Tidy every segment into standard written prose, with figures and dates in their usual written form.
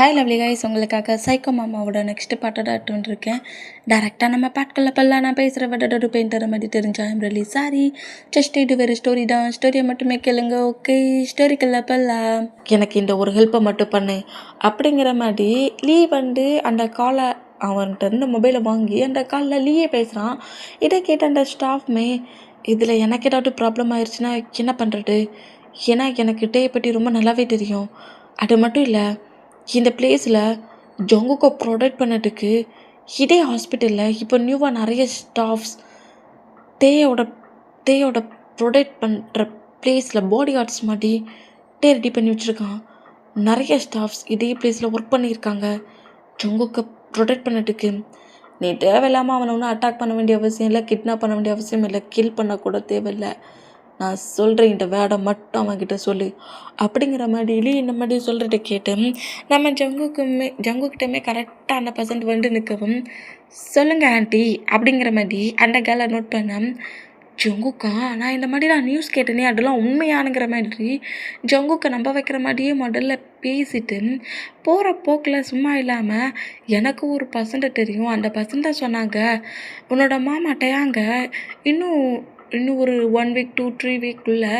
Hi lovely guys, உங்களுக்காக psycho மாமாவோட next பாட்டோட அட்டுருக்கேன். டேரெக்டாக நம்ம பாட்களில் பல்லாம் நான் பேசுகிற விட பெயிண்டரை மாதிரி தெரிஞ்சா ஐம் ரியலி சாரி. ஜஸ்ட் இது வேறு ஸ்டோரி தான், ஸ்டோரியை மட்டுமே கேளுங்க. ஓகே, ஸ்டோரிக்கல்ல பல்லாம் எனக்கு இந்த ஒரு ஹெல்ப்பை மட்டும் பண்ணு அப்படிங்கிற மாதிரி லீ அந்த காலை அவன்கிட்ட இருந்து மொபைலை வாங்கி அந்த காலில் லீயே பேசுகிறான். இதை கேட்ட அந்த ஸ்டாஃப்மே இதில் எனக்கு ஏதாவது ப்ராப்ளம் ஆயிடுச்சுன்னா என்ன பண்ணுறது, ஏன்னா எனக்கு டேயை பற்றி ரொம்ப நல்லாவே தெரியும். அது மட்டும் இல்லை, இந்த பிளேஸில் ஜங்குக்கை ப்ரொடெக்ட் பண்ணதுக்கு இதே ஹாஸ்பிட்டலில் இப்போ நியூவாக நிறைய ஸ்டாஃப்ஸ் தேயோட ப்ரொடெக்ட் பண்ணுற பிளேஸில் பாடி கார்ட்ஸ் மாதிரி ரெடி பண்ணி வச்சுருக்கான். நிறைய ஸ்டாஃப்ஸ் இதே பிளேஸில் ஒர்க் பண்ணியிருக்காங்க ஜங்குக்கை ப்ரொடெக்ட் பண்ணதுக்கு. நீ தேவையில்லாமல் அவனை ஒன்றும் அட்டாக் பண்ண வேண்டிய அவசியம் இல்லை, கிட்னாப் பண்ண வேண்டிய அவசியம் இல்லை, கில் பண்ணக்கூட தேவையில்லை. நான் சொல்கிறேன், இந்த வேடை மட்டும் அவன்கிட்ட சொல்லு அப்படிங்கிற மாதிரி இந்த மாதிரி சொல்கிறத கேட்டு நம்ம ஜங்குக்கிட்டமே கரெக்டாக அந்த பர்சன்ட் நிற்கவும், சொல்லுங்கள் ஆண்டி அப்படிங்கிற மாதிரி அந்த கேலை நோட் பண்ண ஜங்குக்கா, நான் இந்த மாதிரி நான் நியூஸ் கேட்டேனே அதெல்லாம் உண்மையானுங்கிற மாதிரி ஜங்குக்கை நம்ப வைக்கிற மாதிரியே முதல்ல பேசிட்டு போகிற போக்கில் சும்மா இல்லாமல் எனக்கு ஒரு பர்சன்ட்டை தெரியும், அந்த பர்சன்ட்டை சொன்னாங்க உன்னோட மாமாட்டையாங்க இன்னும் ஒரு 1 வீக் 2-3 வீக்குள்ளே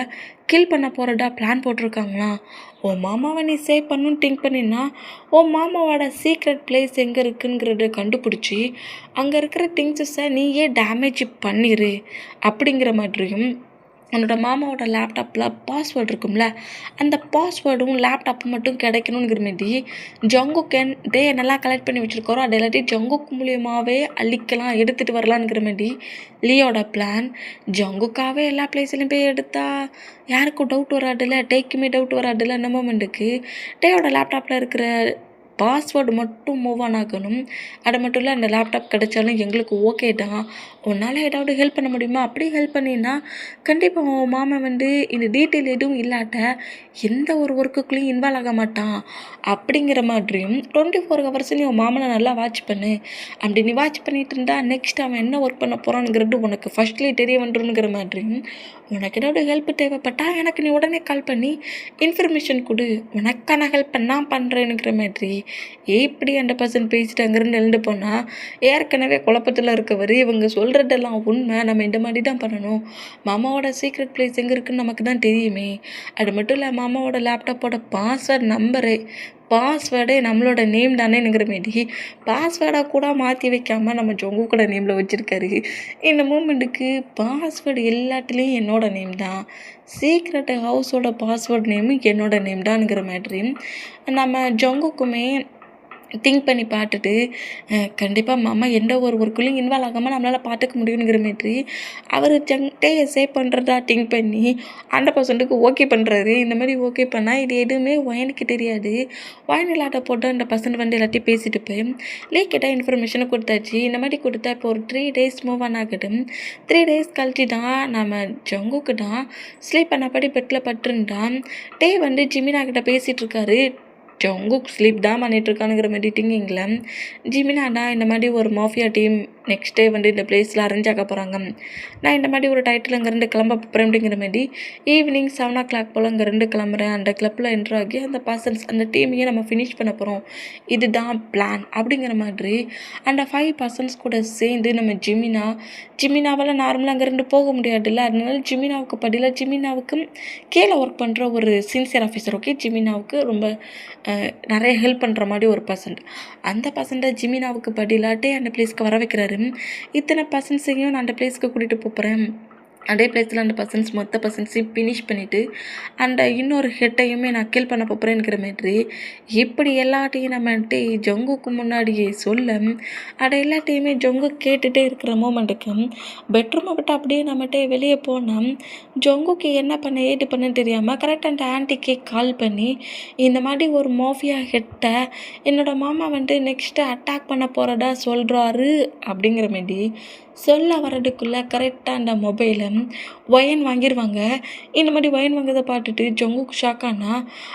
கில் பண்ண போகிறதா பிளான் போட்டிருக்காங்களாம். உன் மாமாவை நீ சேவ் பண்ணணுன்னு திங்க் பண்ணினா உன் மாமாவோட சீக்ரெட் பிளேஸ் எங்கே இருக்குங்கிறத கண்டுபிடிச்சி அங்கே இருக்கிற திங்ஸஸை நீயே டேமேஜ் பண்ணிடு அப்படிங்கிற மாதிரியும், உன்னோட மாமாவோட லேப்டாப்பில் பாஸ்வேர்டு இருக்கும்ல, அந்த பாஸ்வேர்டும் லேப்டாப்பும் மட்டும் கிடைக்கணுங்கிற மாரி ஜங்குக்கன் நல்லா கலெக்ட் பண்ணி வச்சுருக்காரோ அது எல்லாத்தையும் ஜங்குக் மூலியமாகவே அழிக்கலாம், எடுத்துகிட்டு வரலான்ங்கிற மாரி லீயோட பிளான். ஜங்குக்காவே எல்லா பிளேஸ்லையும் போய் எடுத்தா யாருக்கும் டவுட் வராதுல்ல, டேக்குமே டவுட் வராதுல்ல. அந்த மோமெண்ட்டுக்கு டேயோட லேப்டாப்பில் இருக்கிற பாஸ்வேர்டு மட்டும் மூவ் ஆன் ஆகணும். அது மட்டும் இல்லை, அந்த லேப்டாப் கிடைச்சாலும் எங்களுக்கு ஓகே தான், உன்னால் ஏதாவது ஹெல்ப் பண்ண முடியுமா, அப்படி ஹெல்ப் பண்ணினா கண்டிப்பாக உன் மாமா இந்த டீட்டெயில் எதுவும் இல்லாட்ட எந்த ஒரு ஒர்க்குக்குள்ளேயும் இன்வால்வ் ஆக மாட்டான் அப்படிங்கிற மாதிரியும் 24 ஹவர்ஸ் நீ உன் மாமனை நல்லா வாட்ச் பண்ணு. அப்படி நீ வாட்ச் பண்ணிட்டு இருந்தா நெக்ஸ்ட் அவன் என்ன ஒர்க் பண்ண போகிறான்ங்கிறது உனக்கு ஃபர்ஸ்ட்லேயே தெரிய வந்துருங்கிற மாதிரியும், உனக்கு ஏதாவது ஹெல்ப் தேவைப்பட்டா எனக்கு நீ உடனே கால் பண்ணி இன்ஃபர்மேஷன் கொடு, உனக்கான ஹெல்ப் நான் பண்ணுறேனுங்கிற மாதிரி எப்படி அந்த பர்சன் பேசிட்டு அங்கேருந்து எழுந்து போனால் ஏற்கனவே குழப்பத்தில் இருக்கவர் இவங்க சொல்கிறதெல்லாம் உண்மை, நம்ம இந்த மாதிரி தான் பண்ணணும், மாமாவோட சீக்ரெட் பிளேஸ் எங்கே இருக்குன்னு நமக்கு தான் தெரியுமே, அது மட்டும் இல்லை மாமாவோட லேப்டாப்போட பாஸ்வேர்டே நம்மளோட நேம் தானேங்கிற மாரி பாஸ்வேர்டாக கூட மாற்றி வைக்காமல் நம்ம ஜங்குக்கோட நேமில் வச்சுருக்காரு. இந்த மூமெண்ட்டுக்கு பாஸ்வேர்டு எல்லாத்துலேயும் என்னோட நேம் தான், சீக்ரெட் ஹவுஸோட பாஸ்வேர்டு நேமும் என்னோட நேம் தான்ங்கிற மாதிரி நம்ம ஜங்குக்குமே திங்க் பண்ணி பார்த்துட்டு கண்டிப்பாக மாமா எந்த ஒரு ஒர்க்குலையும் இன்வால்வ் ஆகாமல் நம்மளால் பார்த்துக்க முடியுங்கிற மாதிரி அவர் டேயை சேவ் பண்ணுறதா திங்க் பண்ணி 100% ஓகே பண்ணுறாரு. இந்த மாதிரி ஓகே பண்ணால் இது எதுவுமே ஒயனுக்கு தெரியாது. ஒயன் இல்லாத போட்டு அந்த பர்சன் எல்லாத்தையும் பேசிட்டு போய் கிட்ட இன்ஃபர்மேஷனை கொடுத்தாச்சு. இந்த மாதிரி கொடுத்தா இப்போ ஒரு 3 days மூவ் ஆன் ஆகட்டும். 3 days கழிச்சு தான் நம்ம ஜங்குக்கு தான் ஸ்லீப் பண்ணபடி பெட்டில் பட்டுருந்தான். டே ஜிமினா கிட்ட பேசிகிட்டு இருக்காரு. ஜங்குக் ஸ்லீப் தான் பண்ணிகிட்ருக்கானுங்கிற மாதிரி திங்கிங்கில் ஜிமினா தான் இந்த மாதிரி ஒரு மாஃபியா டீம் நெக்ஸ்ட் டே இந்த பிளேஸில் அரேஞ்ச் ஆக போகிறாங்க, நான் இந்த மாதிரி ஒரு டைட்டில் அங்கேருந்து கிளம்ப போகிறேன் அப்படிங்கிற மாதிரி ஈவினிங் 7 o'clock போல் அங்கேருந்து கிளம்புறேன். அந்த கிளப்பில் என்ட்ரு ஆகி அந்த பர்சன்ஸ் அந்த டீமையே நம்ம ஃபினிஷ் பண்ண போகிறோம், இதுதான் பிளான் அப்படிங்கிற மாதிரி அந்த 5 persons கூட சேர்ந்து நம்ம ஜிமினாவால் நார்மலாக அங்கேருந்து போக முடியாதுல்ல, அதனால ஜிமினாவுக்கு பதிலாக ஜிமினாவுக்கு கீழே ஒர்க் பண்ணுற ஒரு சின்சியர் ஆஃபீஸர், ஓகே, ஜிமினாவுக்கு ரொம்ப நிறைய ஹெல்ப் பண்ணுற மாதிரி ஒரு பர்சன்ட், அந்த பர்சன்ட்டை ஜிமினாவுக்கு பதிலாட்டே அந்த பிளேஸ்க்கு வர வைக்கிறாரு. இத்தனை பர்சன்ஸையும் நான் அந்த பிளேஸ்க்கு கூட்டிகிட்டு போகிறேன், அதே பிளேஸில் அந்த மொத்த பர்சன்ஸையும் ஃபினிஷ் பண்ணிவிட்டு அந்த இன்னொரு ஹெட்டையுமே நான் கில் பண்ண போகிறேங்கிற மாதிரி இப்படி எல்லாத்தையும் நம்ம ஜங்குக்கு முன்னாடியே சொல்ல அதை எல்லாத்தையுமே ஜங்கு கேட்டுகிட்டே இருக்கிற மோமெண்ட்டுக்கு பெட்ரூமை விட்டு அப்படியே நம்மகிட்ட வெளியே போனால் ஜங்குக்கு என்ன பண்ண ஏது பண்ணு தெரியாமல் கரெக்டாக அந்த ஆன்ட்டிக்கே கால் பண்ணி இந்த மாதிரி ஒரு மாஃபியா ஹெட்டை என்னோட மாமா நெக்ஸ்ட்டு அட்டாக் பண்ண போகிறதா சொல்கிறாரு அப்படிங்கிற மாதிரி சொல்ல வர்றதுக்குள்ளே கரெக்டாக அந்த மொபைலை ஒயன் வாங்கிடுவாங்க. இந்த மாதிரி ஒயன் வாங்கிறத பார்த்துட்டு ஜங்குக்கு ஷாக்கானா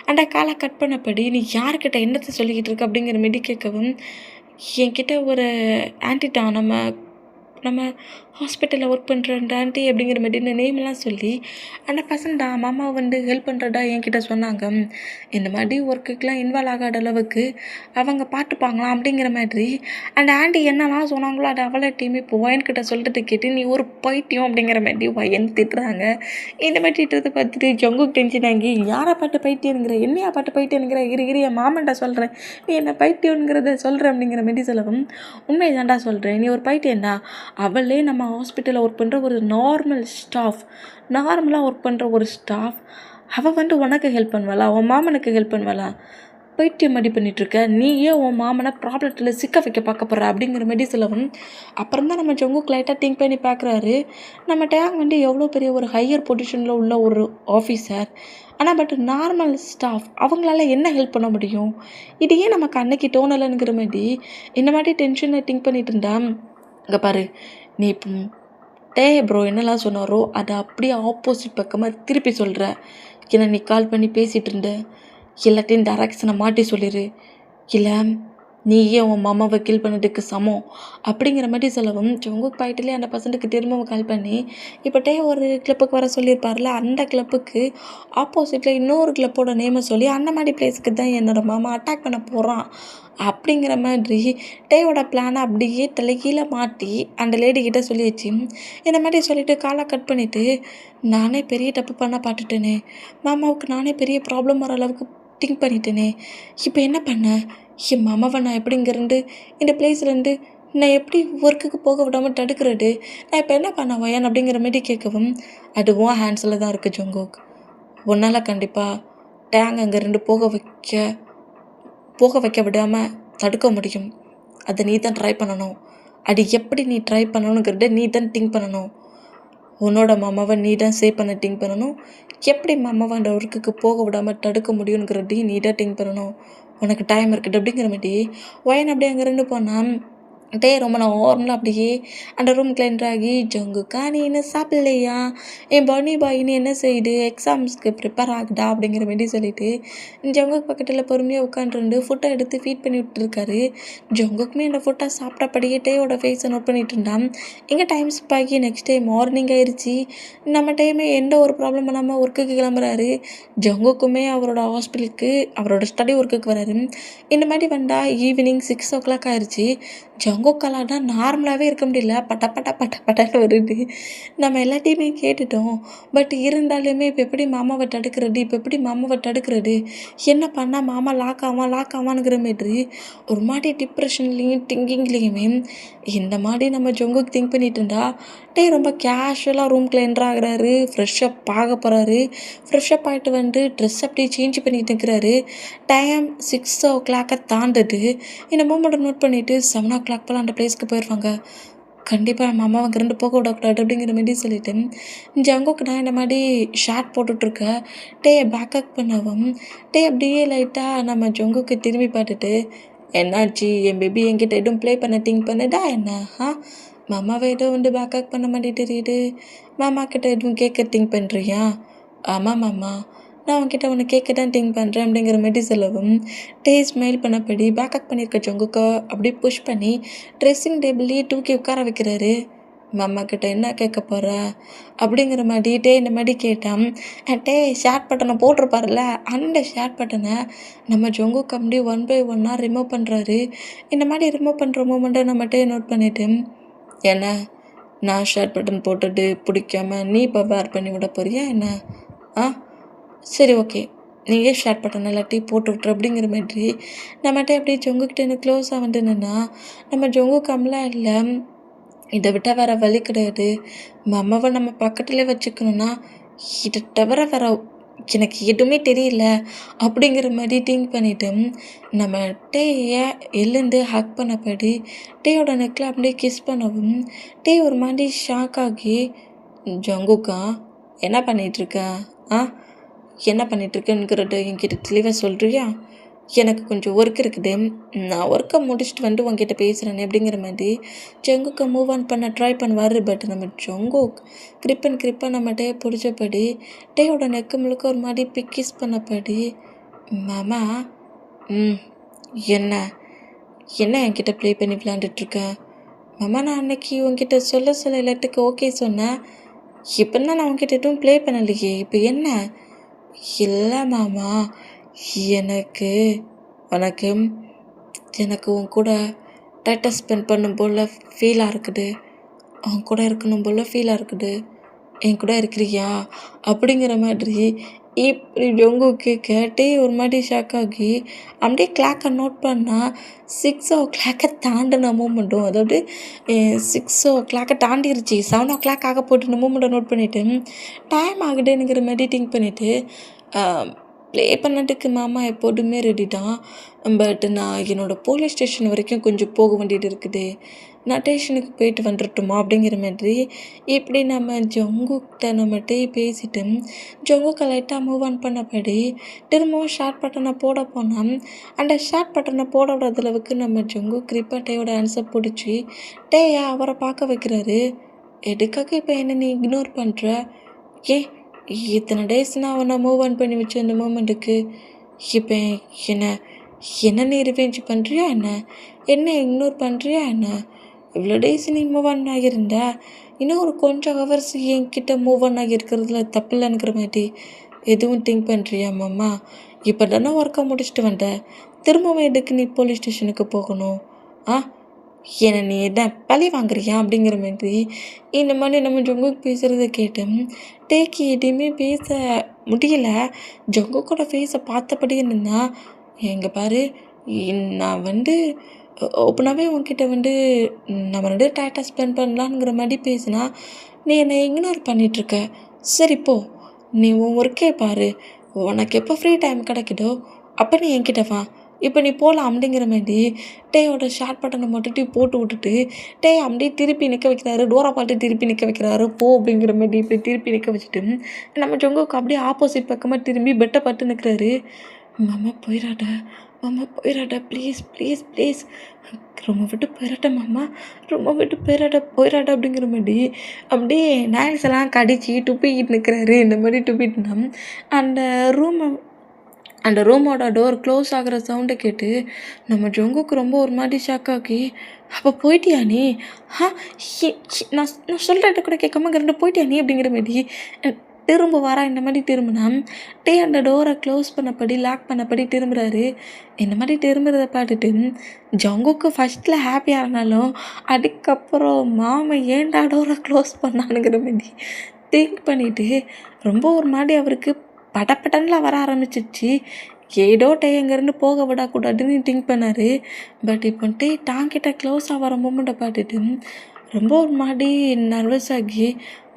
அந்த காலை கட் பண்ணபடி நீ யார்கிட்ட என்னத்தை சொல்லிக்கிட்டு இருக்க அப்படிங்கிற மாரி கேட்கவும், என்கிட்ட ஒரு ஆன்ட்டி தான், நம்ம ஹாஸ்பிட்டலில் ஒர்க் பண்ணுற ஆண்டி அப்படிங்கிற மாதிரி நேம்லாம் சொல்லி அந்த பசங்கடா மாமா வந்து ஹெல்ப் பண்ணுறதா என்கிட்ட சொன்னாங்க. இந்த மாதிரி ஒர்க்குக்கெலாம் இன்வால்வ் ஆகாத அளவுக்கு அவங்க பார்த்துப்பாங்களாம் அப்படிங்கிற மாதிரி அந்த ஆண்டி என்னெல்லாம் சொன்னாங்களோ அது அவள்கிட்டையுமே இப்போ ஒயன்கிட்ட சொல்லிட்டு கேட்டு நீ ஒரு பைத்தியம் அப்படிங்கிற மாதிரி ஒயன் திட்டுறாங்க. இந்த மாதிரி திட்டுறதை பார்த்துட்டு ஜங்குக் டென்ஷன் ஆகி யாரை பாட்டு பைத்தியங்கிற என்னையா பாட்டு பைத்தியங்கிற இரு என் மாமன்டா சொல்கிறேன் நீ என்ன பைத்தியங்கிறத சொல்கிறேன் அப்படிங்கிற மாதிரி சொல்லவும் உண்மை தாண்டா சொல்கிறேன் நீ ஒரு பைத்தியம்டா. அவளே நம்ம ஹாஸ்பிட்டலில் ஒர்க் பண்ணுற ஒரு நார்மலாக ஒர்க் பண்ணுற ஒரு ஸ்டாஃப் அவள் வந்து உனக்கு ஹெல்ப் பண்ணுவாளா உன் மாமனுக்கு ஹெல்ப் பண்ணுவாளா? பைத்தியம் மாதிரி பண்ணிகிட்ருக்க நீ ஏன் உன் மாமனை ப்ராப்ளத்தில் சிக்க வைக்க பார்க்க போகிற அப்படிங்கிற மாதிரி சொல்லவும் அப்புறம் தான் நம்ம ஜங்குக் லைட்டாக திங்க் பண்ணி பார்க்குறாரு. நம்ம டேங் வந்து எவ்வளோ பெரிய ஒரு ஹையர் பொசிஷனில் உள்ள ஒரு ஆஃபீஸர், ஆனால் பட் நார்மல் ஸ்டாஃப் அவங்களால என்ன ஹெல்ப் பண்ண முடியும்? இது ஏன் நமக்கு அன்னைக்கு தோணலைங்கிற மாதிரி இந்த மாதிரி டென்ஷனை திங்க் பண்ணிட்டு இருந்தா இங்கே பாரு நீ இப்போ ப்ரோ என்னெல்லாம் சொன்னாரோ அதை அப்படியே ஆப்போசிட் பக்கமாக திருப்பி சொல்கிற. ஏன்னா நீ கால் பண்ணி பேசிகிட்டு இருந்த எல்லாத்தையும் டைரக்ஷனை மாட்டி சொல்லிடு, இல்லை நீயே உன் மாமாவை கில் பண்ணதுக்கு சமம் அப்படிங்கிற மாதிரி சொல்லவும் ஜங்குக் பாயிட்டிலே அந்த பசங்களுக்கு திரும்பவும் கால் பண்ணி இப்போ ஒரு கிளப்புக்கு வர சொல்லியிருப்பார்ல அந்த கிளப்புக்கு ஆப்போசிட்டில் இன்னொரு கிளப்போட நேமை சொல்லி அந்த மாதிரி பிளேஸுக்கு தான் என்னோடய மாமா அட்டாக் பண்ண போகிறான் அப்படிங்கிற மாதிரி டேயோட பிளானை அப்படியே தலைகீழ மாட்டி அந்த லேடிக்கிட்ட சொல்லிடுச்சு. இந்த மாதிரி சொல்லிவிட்டு காலை கட் பண்ணிவிட்டு நானே பெரிய தப்பு பண்ண பார்த்துட்டேனே, மாமாவுக்கு நானே பெரிய ப்ராப்ளம் வர அளவுக்கு திங்க் பண்ணிட்டேனே, இப்போ என்ன பண்ண என் மாமாவை நான் எப்படிங்கிறது இந்த பிளேஸ்லேருந்து நான் எப்படி ஒர்க்குக்கு போக விடாமல் தடுக்கிறது, நான் இப்போ என்ன பண்ண வயன் அப்படிங்கிற மாதிரி கேட்கவும் அதுவும் ஹேண்ட்ஸில் தான் இருக்குது ஜங்குக். உன்னால் கண்டிப்பாக டேங் அங்கேருந்து போக வைக்க விடாமல் தடுக்க முடியும். அதை நீ தான் ட்ரை பண்ணணும். அது எப்படி நீ ட்ரை பண்ணணுங்கிறத நீ தான் திங்க் பண்ணணும். உன்னோட மாமாவை நீ தான் சேவ் பண்ண திங்க் பண்ணணும். எப்படி மாமாவை அந்த ஒர்க்குக்கு போக விடாமல் தடுக்க முடியுங்கிறதையும் நீ தான் திங்க் பண்ணணும். உனக்கு டைம் இருக்குது அப்படிங்கிற மாதிரி ஒயன் அப்படியே அங்கேருந்து போனால் ரொம்ப நார்மலாக அப்படியே அந்த ரூம்குள்ள என்ட்ராகி ஜங்குக்கா நீ என்ன சாப்பிட்லையா, என் பனி பாய் நீ என்ன செய்யுது எக்ஸாம்ஸ்க்கு ப்ரிப்பேர் ஆகுதா அப்படிங்கிற மாதிரி சொல்லிட்டு ஜங்குக் பக்கத்தில் பொறுமையாக உட்காந்துருந்து ஃபுட்டை எடுத்து ஃபீட் பண்ணி விட்டுருக்காரு. ஜங்குக்குமே அந்த ஃபுட்டை சாப்பிட்டபடியே டேயோட ஃபேஸை நோட் பண்ணிட்டு இருந்தான். எங்கே டைம் ஸ்கிப் ஆகி நெக்ஸ்ட் டே மார்னிங் ஆயிடுச்சு. நம்ம டைமே எந்த ஒரு ப்ராப்ளம் பண்ணாமல் ஒர்க்குக்கு கிளம்புறாரு. ஜங்குக்குமே அவரோட ஹாஸ்பிட்டலுக்கு அவரோட ஸ்டடி ஒர்க்குக்கு வராரு. இந்த மாதிரி வந்தால் ஈவினிங் 6 o'clock ஆயிடுச்சு. ஜங்குக்கால் தான் நார்மலாகவே இருக்க முடியல, பட்டன்னு வருது. நம்ம எல்லாத்தையுமே கேட்டுட்டோம். பட் இருந்தாலுமே இப்போ எப்படி மாமாவை தடுக்கிறது, என்ன பண்ணால் மாமா லாக் ஆவானுங்கிற மாரி ஒரு மாதிரி டிப்ரெஷன்லேயும் திங்கிங்லேயுமே இந்த மாதிரி நம்ம ஜங்குக்கு திங்க் பண்ணிட்டு இருந்தா ரொம்ப கேஷுவலாக ரூம்குள்ள என்ட்ரு ஆகுறாரு. ஃப்ரெஷ்ஷப் ஆக போகிறாரு. ஃப்ரெஷ்ஷப் ஆகிட்டு வந்து ட்ரெஸ் அப்படியே சேஞ்ச் பண்ணிட்டு இருக்கிறாரு. Time 6 o'clock தாண்டுது. இந்த மூமெண்ட்டை நோட் பண்ணிவிட்டு 7 o'clock போல் அந்த பிளேஸ்க்கு போயிடுவாங்க. கண்டிப்பாக நம்ம அம்மாவை அங்கேருந்து போக விடக்கூடாது அப்படிங்கிற மாதிரி சொல்லிவிட்டு ஜங்குக்கு நான் இந்த மாதிரி ஷார்ட் போட்டுட்ருக்க பேக்கப் பண்ணவும் அப்படியே லைட்டாக நம்ம ஜங்குக்கு திரும்பி பார்த்துட்டு என்னாச்சு என் பேபி என்கிட்ட எதுவும் ப்ளே பண்ண திங்க் பண்ணுதா என்ன? மாமாவை எதுவும் வந்து பேக்கப் பண்ண மாதிரி தெரியுது. மாமா கிட்ட எதுவும் கேட்க திங்க் பண்ணுறியா? ஆமாம் மாமா, நான் அவன்கிட்ட ஒன்று கேட்க தான் திங்க் பண்ணுறேன் அப்படிங்கிற மாதிரி சொல்லவும் ஸ்மைல் பண்ணபடி பேக்கப் பண்ணியிருக்க ஜங்குக்கை அப்படியே புஷ் பண்ணி ட்ரெஸ்ஸிங் டேபிள்லேயே தூக்கி உட்கார வைக்கிறாரு. மாமா கிட்ட என்ன கேட்க போகிற அப்படிங்கிற மாதிரி இந்த மாதிரி கேட்டான். ஷேர் பட்டனை போட்டிருப்பார்ல அந்த ஷேர் பட்டனை நம்ம ஜங்குக்கு அப்படியே 1 by 1 ரிமூவ் பண்ணுறாரு. இந்த மாதிரி ரிமூவ் பண்ணுற மூமெண்ட்டை நம்ம நோட் பண்ணிவிட்டு என்ன நான் ஷேர் பட்டன் போட்டுட்டு பிடிக்காம நீ இப்போ வேர் பண்ணி விட போறியா என்ன? சரி ஓகே, நீயே ஷேர் பட்டன் எல்லாத்தையும் போட்டு விட்ரு அப்படிங்கிற மாதிரி நம்மகிட்ட அப்படியே ஜங்குக்கிட்ட எனக்கு க்ளோஸாக வந்து என்னென்னா நம்ம ஜங்கு கம்லாம் இல்லை, இதை விட்டால் வேறு வழி கிடையாது. அம்மாவை நம்ம பக்கத்துலேயே வச்சுக்கணுன்னா இதை தவிர வேறு எனக்கு எதுவுமே தெரியல அப்படிங்கிற மாதிரி திங்க் பண்ணிவிட்டு நம்ம டேயை எழுந்து ஹக் பண்ணபடி டேயோட நெக்கில் அப்படியே கிஸ் பண்ணவும் ஒரு மாதிரி ஷாக் ஆகி ஜங்குக்கா என்ன பண்ணிகிட்ருக்க? என்ன பண்ணிகிட்ருக்குங்கிறத என்கிட்ட தெளிவாக சொல்கிறியா? எனக்கு கொஞ்சம் ஒர்க் இருக்குது, நான் ஒர்க்கை முடிச்சுட்டு வந்து உங்ககிட்ட பேசுகிறேன் அப்படிங்கிற மாதிரி ஜங்குக்கை மூவ் ஆன் பண்ண ட்ரை பண்ணுவார். பட் நம்ம ஜங்குக் கிரிப்பாக நம்ம டே பிடிச்சபடி டேயோட நெக்கு முழுக்க ஒரு மாதிரி பிக்கிஸ் பண்ணபடி மாமா என்ன என்கிட்ட ப்ளே பண்ணி விளையாண்டுட்ருக்க? மாமா நான் அன்னைக்கு உன்கிட்ட சொல்ல சொல்ல எல்லாத்துக்கு ஓகே சொன்னேன். இப்போன்னா நான் உன்கிட்ட எதுவும் ப்ளே பண்ணலையே, இப்போ என்ன? இல்லை மாமா, எனக்கு உனக்கு எனக்கு உன் கூட டைட்டாக ஸ்பெண்ட் பண்ணும் போல் ஃபீலாக இருக்குது. அவன் கூட இருக்கணும் போல் ஃபீலாக இருக்குது. என் கூட இருக்கிறியா அப்படிங்கிற மாதிரி இப்படி ஜொங்குக்கு கேட்டே ஒரு மாதிரி ஷாக் ஆகி அப்படியே கிளாக்கை நோட் பண்ணால் 6 o'clock தாண்டின மூமெண்ட்டும், அதாவது 6 o'clock தாண்டிருச்சு, 7 o'clock ஆக போட்டு மூமெண்ட்டை நோட் பண்ணிவிட்டு டைம் ஆகுதுங்கிற மாதிரி திங்க் பண்ணிவிட்டு ப்ளே பண்ணதுக்கு மாமா எப்போதுமே ரெடி தான். பட் நான் என்னோடய போலீஸ் ஸ்டேஷன் வரைக்கும் கொஞ்சம் போக வேண்டியது இருக்குது. நான் ஸ்டேஷனுக்கு போயிட்டு வந்துடட்டுமா அப்படிங்கிற மாதிரி இப்படி நம்ம ஜங்குக்கிட்ட நம்மகிட்டே பேசிட்டு ஜங்குக்கை லைட்டாக மூவ் ஆன் பண்ணபடி திரும்பவும் ஷார்ட் பட்டனை போட போனால் அந்த ஷார்ட் பட்டனை போட விடாத அளவுக்கு நம்ம ஜங்கு கிரிப்பாக டேயோட ஆன்சர் பிடிச்சி டேயா அவரை பார்க்க வைக்கிறாரு. எதுக்காக இப்போ என்ன நீ இக்னோர் பண்ணுற? ஏன் இத்தனை டேஸ் நான் அவனை மூவ் ஆன் பண்ணி வச்ச அந்த மூமெண்ட்டுக்கு இப்போ என்ன என்ன நீ ரிவெஞ்ச் பண்ணுறியா என்ன? என்ன இக்னோர் பண்ணுறியா என்ன? இவ்வளோ டேஸ் நீ மூவ் ஆன் ஆகியிருந்த, இன்னும் ஒரு கொஞ்சம் ஹவர்ஸ் என்கிட்ட மூவ் ஆன் ஆகியிருக்கிறதுல தப்பு இல்லைங்கிற மாதிரி எதுவும் திங்க் பண்ணுறியா மாமா? இப்போ தானே ஒர்க்கை முடிச்சுட்டு வந்தேன், திரும்பவும் எதுக்கு நீ போலீஸ் ஸ்டேஷனுக்கு போகணும்? ஆ என்னை நீ என்ன பழி வாங்குறியா அப்படிங்கிற மாதிரி இந்த மாதிரி நம்ம ஜொங்குக்கு பேசுகிறத கேட்டு டேக்கு எதையுமே பேச முடியல. ஜொங்குக்கோட ஃபேஸை பார்த்தபடியே நின்னா, எங்கே பாரு, நான் ஓப்பனாகவே உன்கிட்ட நம்ம 2 டைட்டாக ஸ்பெண்ட் பண்ணலாங்கிற மாதிரி பேசினா நீ என்னை இக்னோர் பண்ணிகிட்ருக்க. சரி போ, நீ உன் ஒர்க்கே பாரு, உனக்கு எப்போ ஃப்ரீ டைம் கிடைக்குதோ அப்போ நீ என்கிட்ட வா, இப்போ நீ போகலாம் அப்படிங்கிற மாதிரி டேயோட ஷார்ட் பட்டனை மட்டும் போட்டு விட்டுட்டு டே அப்படியே திருப்பி நிற்க வைக்கிறாரு. டோரா பாட்டு திருப்பி நிற்க வைக்கிறாரு. போ அப்படிங்கிற மாதிரி இப்படி திருப்பி நிற்க வச்சுட்டு நம்ம ஜொங்குக்கு அப்படியே ஆப்போசிட் பக்கமாக திரும்பி பெட்டை பட்டு நிற்கிறாரு. மாமா போயிடாட, மாமா போயிடாட, ப்ளீஸ் ப்ளீஸ் ப்ளீஸ், ரொம்ப விட்டு போயிடாட மாமா, ரொம்ப விட்டு போயிடாட அப்படிங்கிற மாதிரி அப்படியே நேல்ஸ் எல்லாம் கடிச்சு துப்பிக்கிட்டு நிற்கிறாரு. இந்த மாதிரி துப்பிட்டுனா அந்த ரூமோட டோர் க்ளோஸ் ஆகிற சவுண்டை கேட்டு நம்ம ஜொங்குக்கு ரொம்ப ஒரு மாதிரி ஷாக் ஆகி, அப்போ போயிட்டியா நீ? நான் நான் சொல்கிறத கூட கேட்காம இங்கே போயிட்டியா நீ அப்படிங்கிற மாதிரி திரும்ப வரா. இந்த மாதிரி திரும்பினா அந்த டோரை க்ளோஸ் பண்ணபடி லாக் பண்ணபடி திரும்புகிறாரு. இந்த மாதிரி திரும்புறதை பார்த்துட்டு ஜங்குக்கு ஃபஸ்ட்டில் ஹாப்பியாக இருந்தாலும் அதுக்கப்புறம் மாமா ஏன்டா டோரை க்ளோஸ் பண்ணானுங்கிற மாதிரி திங்க் பண்ணிவிட்டு ரொம்ப ஒரு மாதிரி அவருக்கு படப்படன்லாம் வர ஆரம்பிச்சிச்சு. ஏதோ அங்கேருந்து போக விடக்கூடாதுன்னு திங்க் பண்ணார். பட் இப்போ டாங்கிட்ட க்ளோஸ் ஆகிற மூமெண்ட்டை பார்த்துட்டு ரொம்ப ஒரு மாதிரி நர்வஸ் ஆகி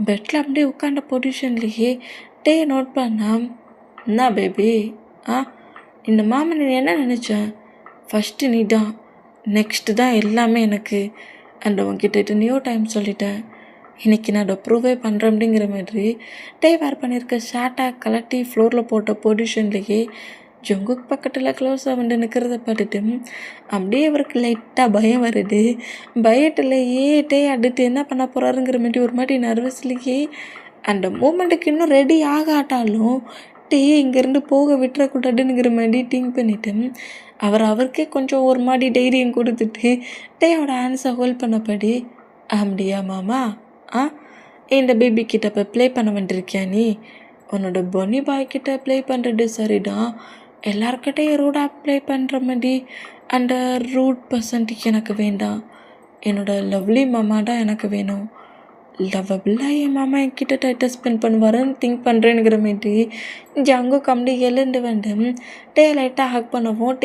பெட்டில் அப்படியே உட்காந்த பொசிஷன்லேயே நோட் பண்ணா, என்ன பேபி, இந்த மாமன் நீ என்ன நினச்சேன்? ஃபஸ்ட்டு நீ தான், நெக்ஸ்ட்டு தான் எல்லாமே எனக்கு. அண்ட் உன்கிட்ட நியூ டைம் சொல்லிட்டேன், இன்றைக்கி நான் அதை ப்ரூவே பண்ணுறேன் அப்படிங்கிற மாதிரி வேர் பண்ணியிருக்க ஷார்ட்டை கலட்டி ஃப்ளோரில் போட்ட பொசிஷன்லேயே ஜங்குக்கு பக்கத்தில் க்ளோஸாக நிற்கிறத பார்த்துட்டு அப்படியே அவருக்கு லைட்டாக பயம் வருது. பயத்துலையே அடுத்து என்ன பண்ண போகிறாருங்கிற மாதிரி ஒரு மாதிரி நர்வஸ்லேயே அந்த மூமெண்ட்டுக்கு இன்னும் ரெடி ஆகாட்டாலும் இங்கேருந்து போக விட்டுறக்கூடாதுங்கிற மாதிரி திங்க் பண்ணிவிட்டு அவருக்கே கொஞ்சம் ஒரு மாதிரி தைரியம் கொடுத்துட்டு அவரோட ஹேண்ட்ஸை ஹோல்ட் பண்ணபடி, அப்படியா மாமா, இந்த பேபி கிட்ட இப்போ ப்ளே பண்ண வந்துருக்கியா நீ? உன்னோட பொன்னி பாய்கிட்ட ப்ளே பண்ணுறது சரிதான், எல்லாருக்கிட்டையும் ரூடாக ப்ளே பண்ணுற மாதிரி அந்த ரூட் பர்சன்ட்டுக்கு எனக்கு வேண்டாம். என்னோடய லவ்லி மாமா தான் எனக்கு வேணும். லவ்வபிளாக என் மாமா என்கிட்ட டைட்டாக ஸ்பெண்ட் பண்ணுவாருன்னு திங்க் பண்ணுறேங்கிற மாதிரி ஜங்கு கம்பி எழுந்து லைட்டாக ஹக் பண்ணவும்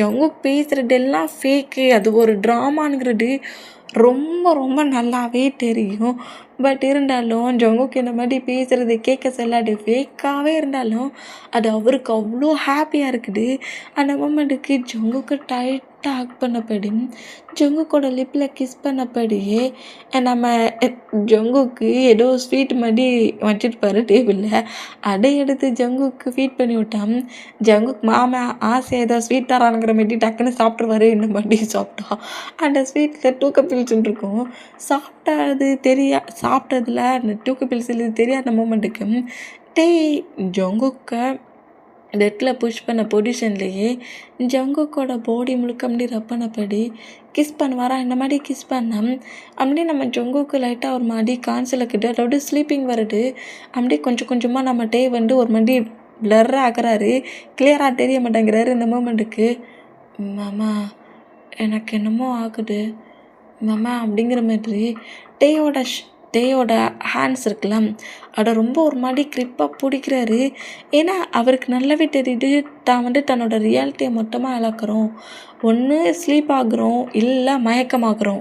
ஜங்குக்கு பேசுகிறதெல்லாம் ஃபேக்கு, அது ஒரு ட்ராமாங்கிறது ரொம்ப ரொம்ப நல்லாவே தெரியும். பட் இருந்தாலும் ஜங்குக்கு இந்த மாதிரி பேசுகிறது கேட்க சொல்லாது ஃபேக்காகவே இருந்தாலும் அது அவருக்கு அவ்வளோ ஹாப்பியாக இருக்குது. அந்த மொமெண்ட்டுக்கு ஜங்குக்கு டைட்டாக ஹக் பண்ணபடி ஜங்குக்கோட லிப்பில் கிஸ் பண்ணபடியே நம்ம ஜங்குக்கு ஏதோ ஸ்வீட் மாதிரி வச்சுருப்பாரு டேபிளில், அதை எடுத்து ஜங்குக்கு ஃபீட் பண்ணி விட்டான். ஜங்குக்கு மாமா ஆசை ஏதோ ஸ்வீட் தரானுங்கிற மாதிரி டக்குன்னு சாப்பிட்ருவாரு. இந்த மாதிரி சாப்பிட்டா அந்த ஸ்வீட்டில் டூக்க பில்ஸ்ன்னு இருக்கும். சாப்பிட்டதில் அந்த டூக்க பில்ஸ் தெரியாத மொமெண்ட்டுக்கு ஜங்குக்கை பெட்டில் புஷ் பண்ண பொசிஷன்லேயே ஜங்குக்கோட பாடி முழுக்க அப்படி ரப் பண்ணபடி கிஸ் பண்ணுவாரா. இந்த மாதிரி கிஸ் பண்ண அப்படியே நம்ம ஜங்குக்கு லைட்டாக ஒரு மாதிரி கான்சிலக்கிட்டு அதோட ஸ்லீப்பிங் வருது. அப்படியே கொஞ்சம் கொஞ்சமாக நம்ம டே வந்து ஒரு மாதிரி பிளர்ராக ஆகிறாரு, கிளியராக தெரிய மாட்டேங்கிறாரு. இந்த மூமெண்ட்டுக்கு மாமா எனக்கு என்னமோ ஆகுது மாமா அப்படிங்கிற மாதிரி டேயோட டேயோட ஹேண்ட்ஸ் இருக்குல்ல, அதை ரொம்ப ஒரு மாதிரி க்ரிப்பாக பிடிக்கிறாரு. ஏன்னா அவருக்கு நல்லாவே தெரியுது தான் வந்து தன்னோட ரியாலிட்டியை மொத்தமாக இழக்கிறோம். ஒன்று ஸ்லீப் ஆகுறோம், இல்லை மயக்கமாகுறோம்.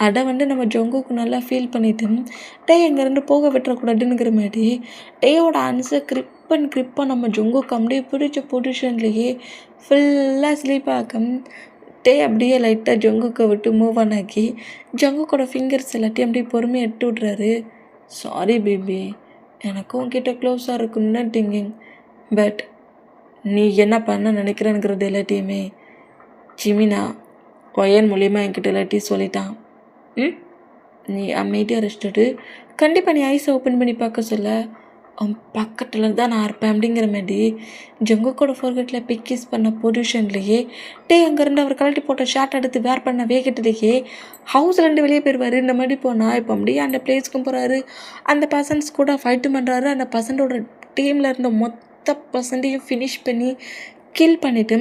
அதை வந்து நம்ம ஜங்குக்கு நல்லா ஃபீல் பண்ணிட்டு டே இங்கேருந்து போக விட்டுறக்கூடாதுங்கிற மாதிரி டேயோட ஹேண்ட்ஸை க்ரிப்பாக நம்ம ஜங்குக்கு அப்படியே பிடிச்ச பொசிஷன்லேயே ஃபுல்லாக ஸ்லீப் ஆகும். டே அப்படியே லைட்டாக ஜங்குக்கை விட்டு மூவ் ஆன் ஆக்கி ஜங்குக்கோட ஃபிங்கர்ஸ் எல்லாத்தையும் அப்படியே பொறுமையாக எட்டு விட்றாரு. சாரி பேபி, எனக்கும் உன்கிட்ட க்ளோஸாக இருக்குன்னு தான் திங்கிங். பட் நீ என்ன பண்ண நினைக்கிறேங்கிறது எல்லாத்தையுமே ஜிமினா ஒயன் மூலியமா என்கிட்ட எல்லாத்தையும் சொல்லிட்டான். நீ அமைதியாக ரெஸ்ட் எடு. கண்டிப்பாக நீ ஐஸை ஓப்பன் பண்ணி பார்க்க சொல்ல அவன் பக்கத்தில் தான் நான் இருப்பேன் அப்படிங்கிற மாதிரி ஜங்குக்கோட ஃபோர்கெட்டில் பிக்கிஸ் பண்ண பொசிஷன்லேயே டே அங்கேருந்து அவர் கழட்டி போட்ட ஷார்ட் எடுத்து வேர் பண்ண வேகத்திலேயே ஹவுஸ்லேருந்து வெளியே போயிடுவார். இந்த மாதிரி போனால் இப்போ அப்படியே அந்த பிளேஸ்க்கும் போகிறாரு. அந்த பர்சன்ஸ் கூட ஃபைட்டு பண்ணுறாரு. அந்த பர்சனோட டீமில் இருந்த மொத்த பர்சன்ட்டையும் ஃபினிஷ் பண்ணி கில் பண்ணிவிட்டு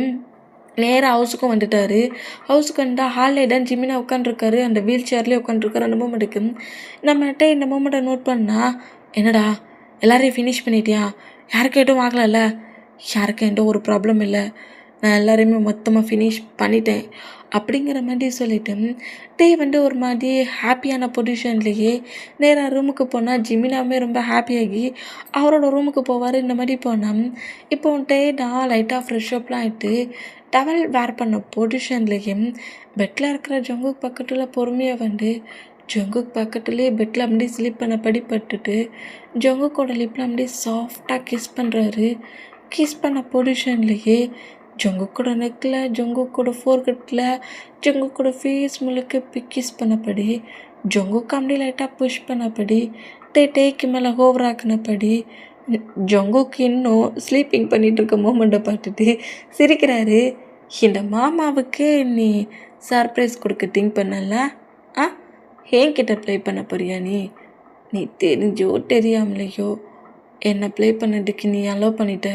நேராக ஹவுஸுக்கும் வந்துட்டார். ஹவுஸுக்கு வந்தால் ஹாலில் தான் ஜிமினா உட்காந்துருக்காரு. அந்த வீல் சேர்லேயே உட்காந்துருக்காரு. அந்த மூமெண்ட்டுக்கு நம்மகிட்ட இந்த மூமெண்ட்டை நோட் பண்ணால் என்னடா எல்லாரையும் ஃபினிஷ் பண்ணிட்டியா, யாருக்கும் எதுவும் ஆகலைல்ல, யாருக்கும் எந்த ஒரு ப்ராப்ளம் இல்லை, நான் எல்லாரையுமே மொத்தமாக ஃபினிஷ் பண்ணிட்டேன் அப்படிங்கிற மாதிரி சொல்லிவிட்டு டே வந்து ஒரு மாதிரி ஹாப்பியான பொசிஷன்லேயே நேராக ரூமுக்கு போனால் ஜிமினாவே ரொம்ப ஹாப்பியாகி அவரோட ரூமுக்கு போவார். இந்த மாதிரி போனால் இப்போ டே நான் லைட்டாக ஃப்ரெஷ்அப்லாம் ஆகிட்டு டவல் வேர் பண்ண பொசிஷன்லேயும் பெட்டில் இருக்கிற ஜங்குக் பக்கத்தில் பொறுமையாக வந்து ஜங்குக் பக்கத்துலேயே பெட்டில் அப்படியே ஸ்லீப் பண்ண படிப்பட்டுட்டு ஜங்குக்கோட லிப்பில் அப்படியே சாஃப்டாக கிஸ் பண்ணுறாரு. கிஸ் பண்ண பொசிஷன்லேயே ஜங்குக்கோட நெக்கில், ஜங்குக்கோட ஃபோர்கெட்டில், ஜங்குக்கோட ஃபேஸ் முழுக்க கிஸ் பண்ணபடி ஜங்குக்கு அப்படியே லைட்டாக புஷ் பண்ணபடி டேக்கு மேலே ஓவர் ஆக்கினபடி ஜங்குக்கு இன்னும் ஸ்லீப்பிங் பண்ணிகிட்டு இருக்க மூமெண்ட்டை பார்த்துட்டு சிரிக்கிறாரு. இந்த மாமாவுக்கு நீ சர்ப்ரைஸ் கொடுக்க திங்க் பண்ணல, என்கிட்ட ப்ளே பண்ண போறியா நீ தெரிஞ்சோ தெரியாமலையோ என்னை ப்ளே பண்ணதுக்கு நீ அலோவ் பண்ணிட்ட.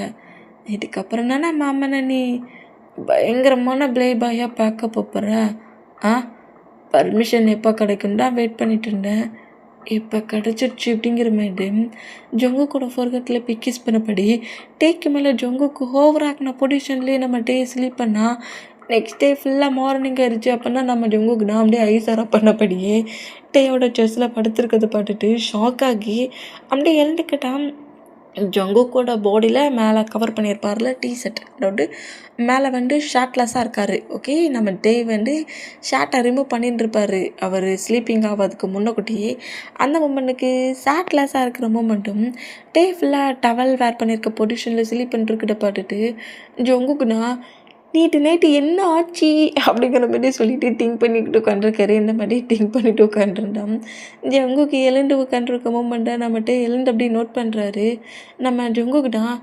இதுக்கப்புறம் தானே மாமனை நீ பயங்கரமான ப்ளே பாயாக பார்க்க போகிற. பர்மிஷன் எப்போ கிடைக்கும் தான் வெயிட் பண்ணிட்டு இருந்தேன், இப்போ கிடச்சிருச்சு அப்படிங்கிற மாதிரி ஜங்குக்கோட ஃபோர்கெட்டில் பிக்கிஸ் பண்ணபடி டேக்கு மேலே ஜங்குக்கு ஓவர் ஆக்கின பொசிஷன்லேயே நம்ம டே ஸ்லீப் பண்ணால் நெக்ஸ்ட் டே ஃபுல்லாக மார்னிங் ஆயிடுச்சு. அப்படின்னா நம்ம ஜங்குக்கு நான் அப்படியே ஐஸாரா பண்ணபடியே டேயோட செஸ்ஸில் படுத்துருக்கிறத பார்த்துட்டு ஷாக் ஆகி அப்படியே எழுந்துக்கிட்டான். ஜங்குக்கோட பாடியில் மேலே கவர் பண்ணியிருப்பார்ல டிஷர்ட், அதாவது மேலே வந்து ஷார்ட்லெஸ்ஸாக இருக்கார். ஓகே, நம்ம டே வந்து ஷார்ட்டை ரிமூவ் பண்ணிட்டு இருப்பார் அவர் ஸ்லீப்பிங் ஆகிறதுக்கு முன்னக்கூட்டியே. அந்த மூமெண்ட்டுக்கு ஷார்ட்லெஸ்ஸாக இருக்கிற மூமெண்ட்டும் டே ஃபுல்லாக டவல் வேர் பண்ணியிருக்க பொசிஷனில் ஸ்லீப் பண்ணிருக்கிட்ட பார்த்துட்டு ஜங்குக்குனா நேற்று நைட்டு என்ன ஆச்சு அப்படிங்கிற மாதிரி சொல்லிட்டு திங்க் பண்ணிக்கிட்டு உட்காந்துருக்காரு. இந்த மாதிரி திங்க் பண்ணிட்டு உட்காந்துருந்தான். ஜங்குக்கு எழுந்து உட்காந்துருக்க மூமெண்ட்டை நம்மகிட்ட எழுந்து அப்படி நோட் பண்ணுறாரு. நம்ம ஜங்குக்கு தான்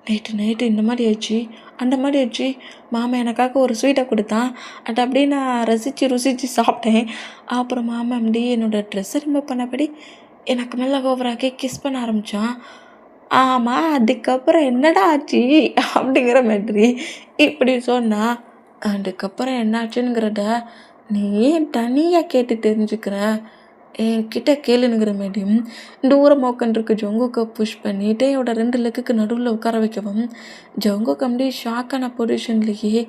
நேற்று நைட்டு இந்த மாதிரி ஆச்சு, அந்த மாதிரி ஆச்சு, மாமா எனக்காக ஒரு ஸ்வீட்டை கொடுத்தான், அதை அப்படியே நான் ருசித்து சாப்பிட்டேன். அப்புறம் மாமா அப்படியே என்னோடய ட்ரெஸ்ஸை ரிமூவ் பண்ணபடி எனக்கு மேலே ஓவராக்கி கிஸ் பண்ண ஆரம்பித்தான். ஆமாம், அதுக்கப்புறம் என்னடா ஆச்சு அப்படிங்கிற மாதிரி இப்படி சொன்னால் அதுக்கப்புறம் என்னாச்சுங்கிறத நீ ஏன் தனியாக கேட்டு தெரிஞ்சுக்கிற, என்கிட்ட கேளுங்கிற மாதிரியும் தூரமாக உட்காந்துருக்கு ஜங்குக்கை புஷ் பண்ணி டேயோட 2 லெக்குக்கு நடுவில் உட்கார வைக்கவும் ஜங்குக்கு அப்படியே ஷாக்கான பொசிஷன்லேயே